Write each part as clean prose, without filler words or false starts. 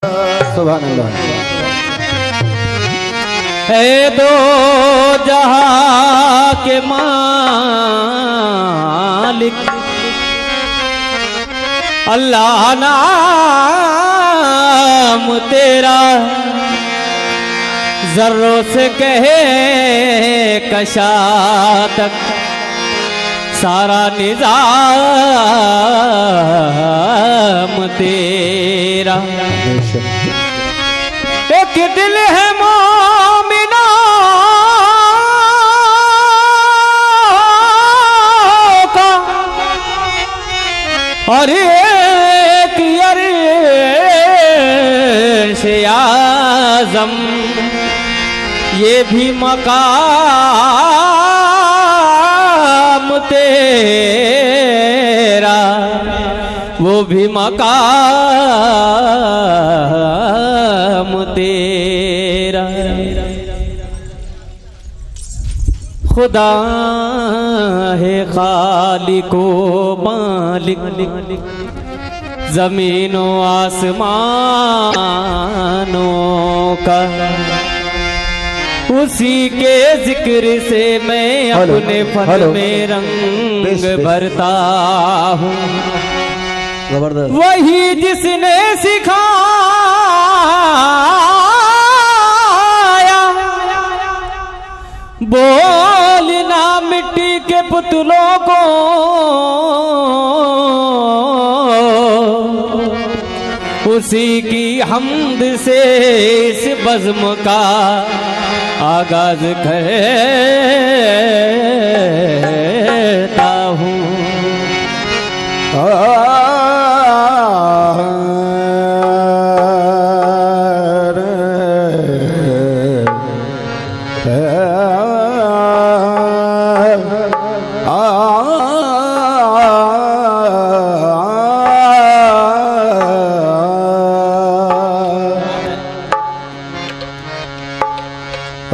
सुभान अल्लाह। है दो जहां के मालिक अल्लाह नाम तेरा, जर्रों से कहे कशा तक सारा निजाम तेरा। एक दिल है मोमिना का और एक अर्श आज़म, ये भी मकाम तेरा, वो भी मकाम तेरा। खुदा है खालिको मालिक ज़मीनों आसमानों का, उसी के जिक्र से मैं अपने फन में रंग भरता हूँ। वही जिसने सिखाया बोलना मिट्टी के पुतलों को, उसी की हम्द से इस बज़्म का आगाज करता हूँ।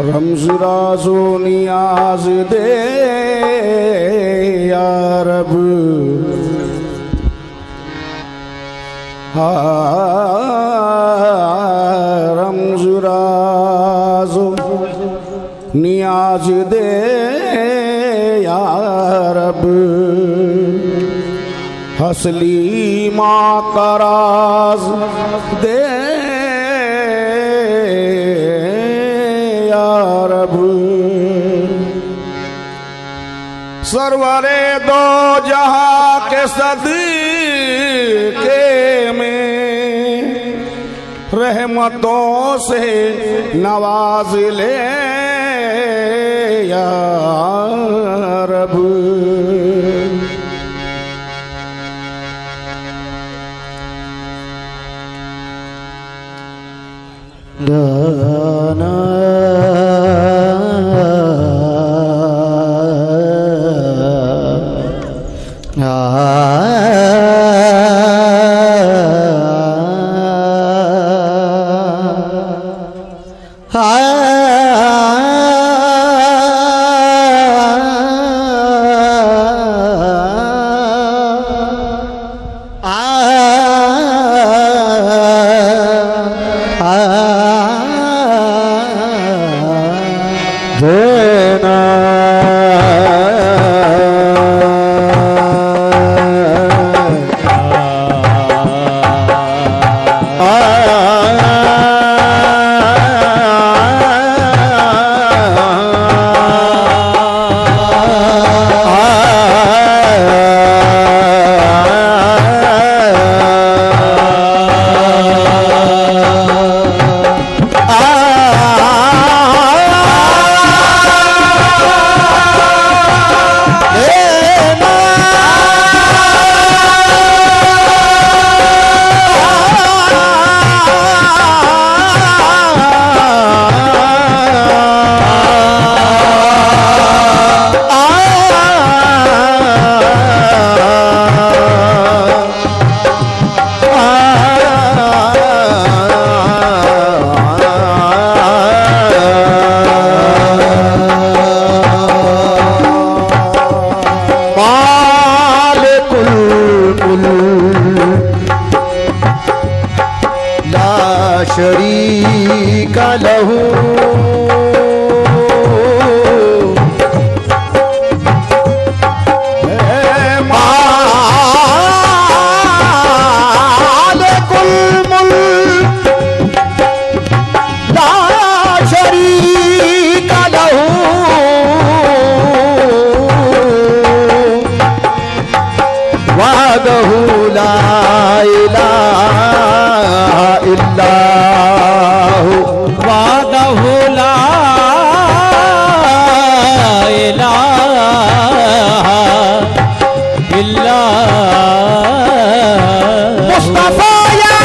रमज़ राज़ो नियाज़ दे या रब, रमज़ राज़ो नियाज़ दे या रब, हसली माँ का राज़ दे सरवरे दो जहां के सदके में रहमतों से नवाज ले या रब। गाना शरीक लहू मालिकुल मुल्क ला शरीक लहू वहदहू ला इलाहा इल्लाहु वहदहू ला इलाहा इल्लाहु मुस्तफा या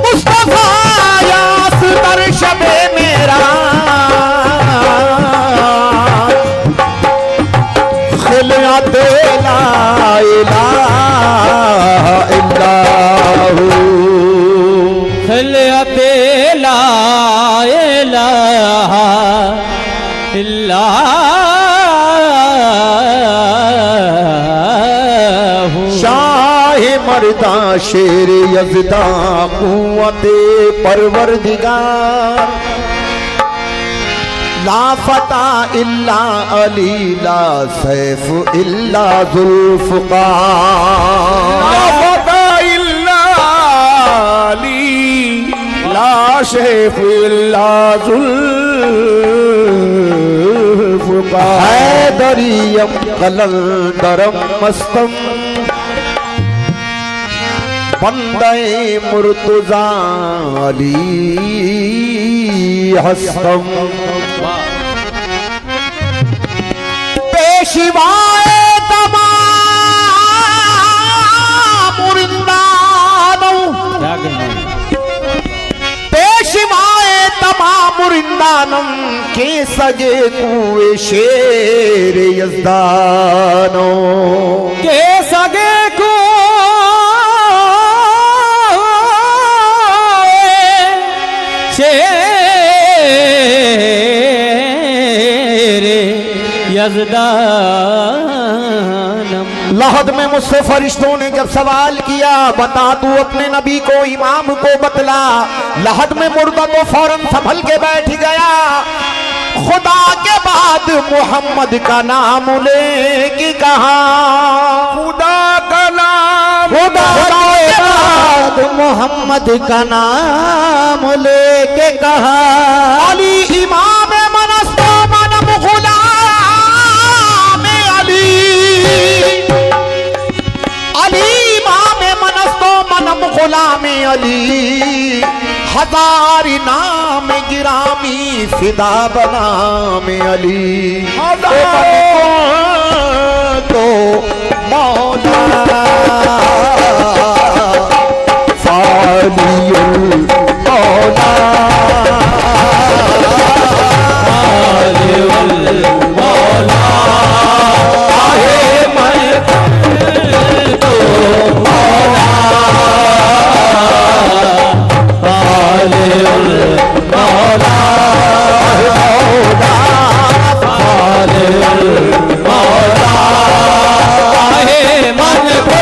मुस्तफा या सुतर शबे मेरा खिलत ला इलाहा इल्लाहु खिलत ला इलाहा इल्लाहु शाह मर्दा शेर यज़दा कुव्वते परवरदिगार ला फता इल्ला अली ला सैफ इल्ला जुल्फ़िकार ला फता इल्ला अली ला सैफ इल्ला जुल्फ़िकार हैदरियम कलंदरम मस्तम बंदे मुर्तज़ा अली हस्तम पेशवाए तमाम मुरिंदानों पेशवाए तमाम मुरिंदानम के सगे कुए शेर यज़दानो के सगे को शेर यज़दानम। लहद में मुझसे फरिश्तों ने जब सवाल किया बता तू अपने नबी को इमाम को बतला, लहद में मुर्दा तो फौरन संभल के बैठ गया। खुदा के बाद मोहम्मद का नाम लेके कहा, खुदा का नाम खुदा के बाद मोहम्मद का नाम लेके कहा, अली इमाम मनस्तो मनम गुलाम अली, अली इमाम मनस्तो मनम गुलाम अली, हजार नाम गिरामी फिदा बना में अली, तो मौला फालियुल मौला फालियुल मौला आहे मन तो मौला फालियुल मौला फालियुल मौला आहे मन तो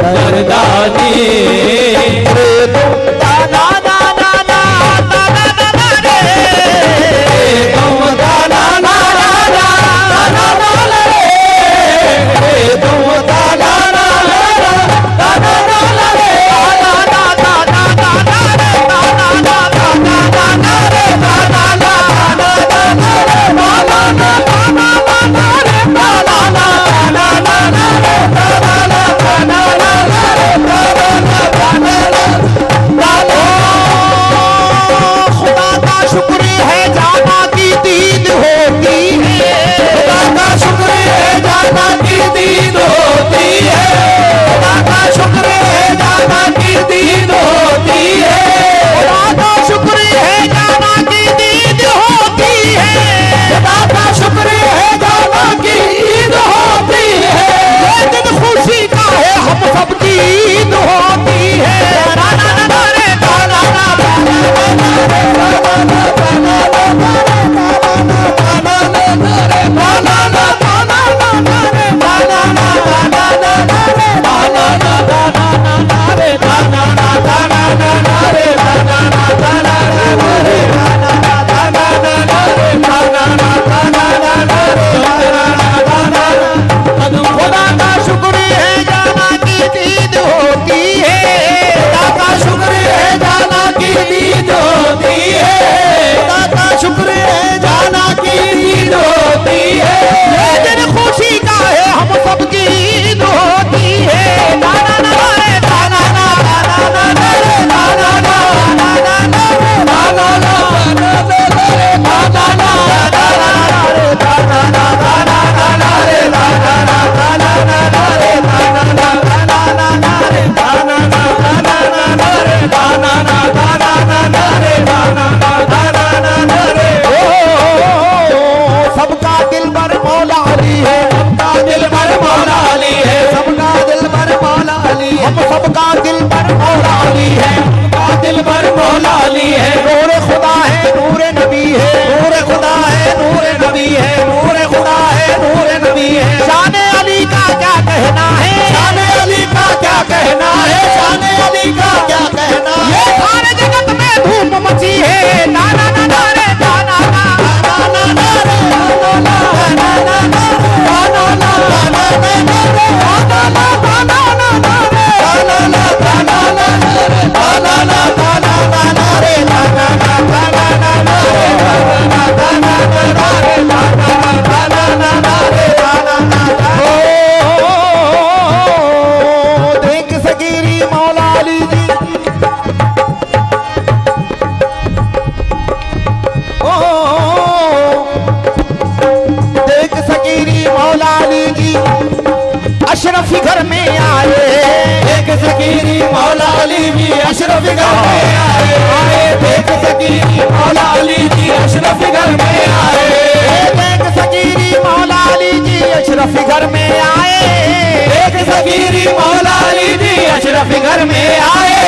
दर्दानी अशरफी घर में आए। एक ज़कीरी मौला अली भी अशरफी घर में आए। एक ज़कीरी मौला अली जी अशरफी घर में आए। एक ज़कीरी मौला अली जी अशरफी घर में आए। एक ज़कीरी मौला अली जी अशरफी घर में आए।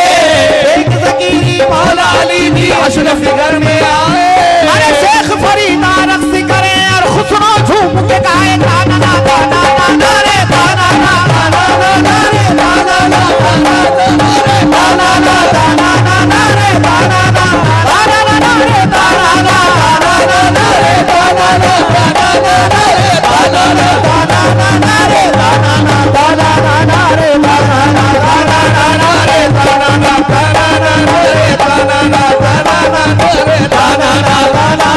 एक ज़कीरी मौला अली जी अशरफी घर में आए। अरे शेख फरीदा रक्स करे और खुसरो झूम के गाए गाना ना गाना ना रे गाना ना गाना ना रे गाना ना गाना रे गाना ना गाना ना रे गाना ना गाना ना रे गाना ना गाना रे गाना ना गाना रे गाना ना गाना रे गाना ना गाना रे गाना ना गाना रे गाना ना गाना रे गाना ना गाना रे गाना ना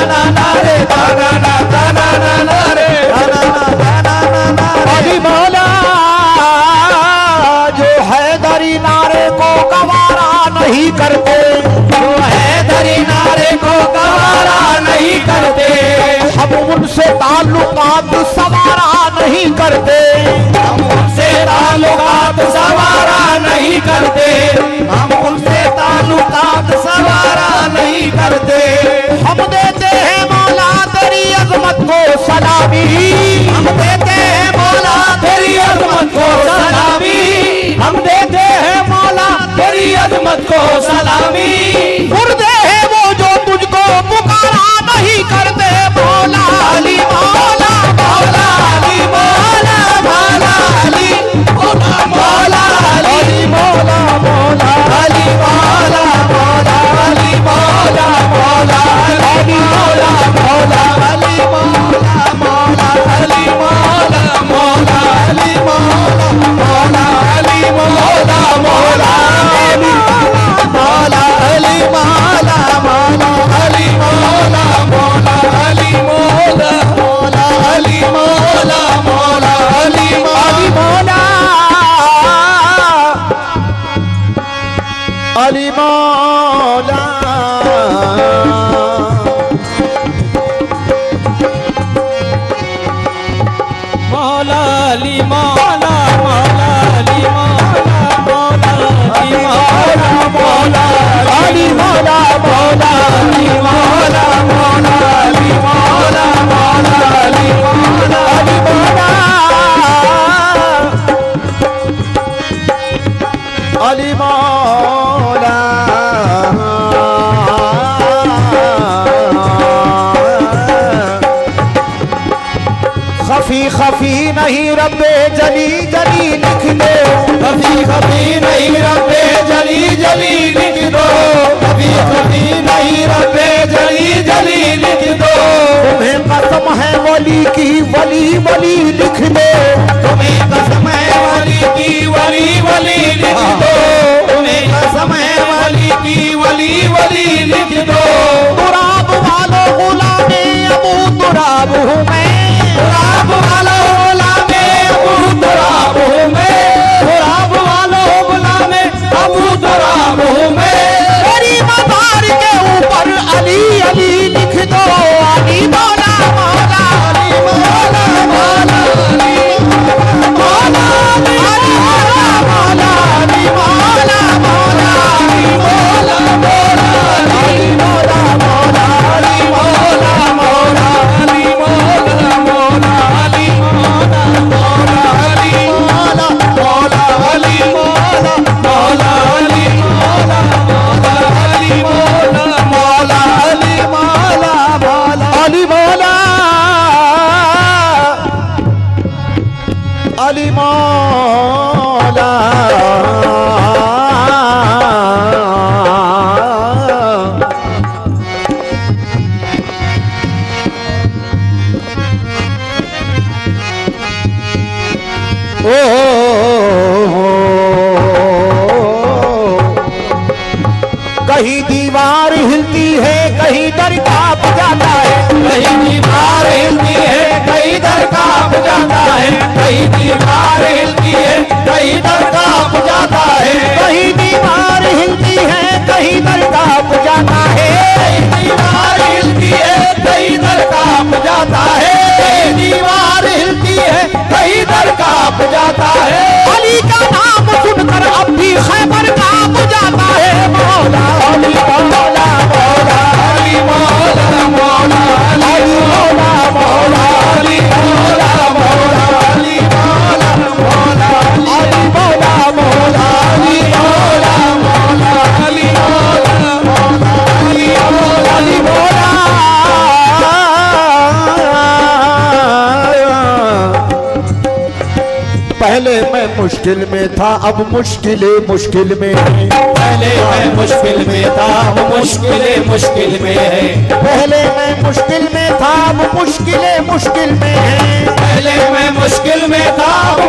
गाना रे गाना ना गाना रे अली मौला जो हैदरी नारे को गवारा नहीं करते, जो हैदरी नारे को गवारा नहीं करते, हम उनसे ताल्लुकात सवारा नहीं करते, हम उनसे ताल्लुकात सवारा नहीं करते, हम उनसे ताल्लुकात सवारा नहीं करते। हम देते हैं मौला तेरी अजमत को सलामी, हम देते हैं मौला तेरी अजमत को सलामी, हम देते हैं मौला तेरी अजमत को सलामी। मुर्दे हैं वो जो तुझको पुकारा नहीं करते, मौला अली मौला मौला अली मौला मौला अली मौला मौला अली मौला मौला अली मौला मौला अली मौला मौला अली मौला मौला अली मौला मौला अली मौला मौला अली मौला मौला अली मौला मौला अली मौला अली मौला मौला अली मौला मौला अली मौला मौला अली मौला मौला अली मौला अली मौला मौला अली मौला मौला अली मौला मौला अली मौला मौला अली मौला मौला अली मौला मौला अली मौला मौला अली मौला अली मौला अली मौला खफी खफी नहीं रब्बे जली जली लिख दो, कभी कभी नहीं रब्बे जली जली लिख दो, कभी कभी नहीं रब्बे जली जली लिख दो। तुम्हें कसम है वली की वली वली लिख दो, तुम्हें कसम है वली की वली वली लिख दो, तुम्हें कसम है वली की वली वली लिख दो। तुराब वालो गुलामे अबू तुराब हूँ मैं, तुराब वालो गुलामे अबू तुराब हूँ मैं, तुराब वालो गुलामे अबू तुराब हूँ मैं। तेरी मज़ार के ऊपर अली अली लिख दो, अली मौला मौला अली मौला मौला अली मौला अली मौला मौला अली मौला मौला अली मौला मौला अली मौला मौला अली मौला मौला अली मौला मौला अली मौला मौला अली मौला मौला अली मौला मौला अली मौला मौला अली मौला मौला अली मौला मौला अली मौला अली मौला ओ कहीं दीवार हिलती है कहीं दर कांप जाता है, कहीं दीवार हिलती है कहीं दर कांप जाता है, कहीं दीवार हिलती है कहीं दर कांप जाता है, कहीं दीवार हिलती है कहीं दर कांप जाता है, कहीं दीवार हिलती है कहीं दर कांप जाता है, कहीं दीवार हिलती है कहीं दर कांप जाता है। मुश्किल में था अब मुश्किल मुश्किल में है। पहले मैं मुश्किल में था अब मुश्किल में है। पहले मैं मुश्किल में था अब मुश्किल में है। पहले मैं मुश्किल में था अब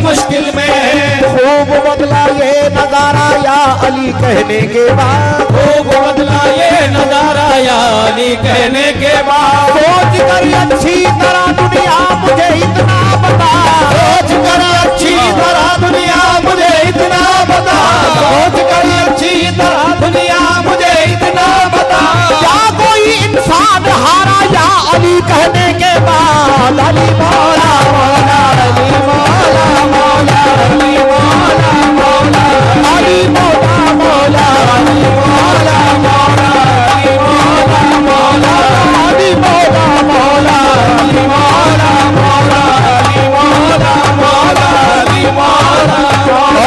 मुश्किल में है। खूब बदला ये नजारा या अली कहने के बाद। खूब बदला ये नजारा या अली कहने के बाद। सोच कर अच्छी तरह दुनिया मुझे इतना बता। सोच कर अच्छी तरह दुनिया मुझे इतना बता। सोच कर अच्छी तरह दुनिया मुझे इतना बता। क्या कोई इंसान हारा या अली कहने के बाद। अली मौला मौला अली मौला मौला अली मौला मौला अली मौला मौला अली मौला मौला अली मौला मौला अली मौला मौला अली मौला मौला अली मौला मौला अली मौला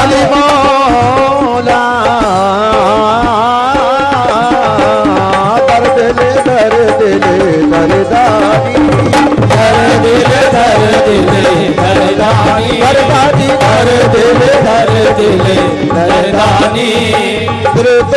अली मौला। दर्द ले दर्द ले दर्दानी दर्द दिल दर्दानी दर्दानी दर्द दिल दर्दानी दर्द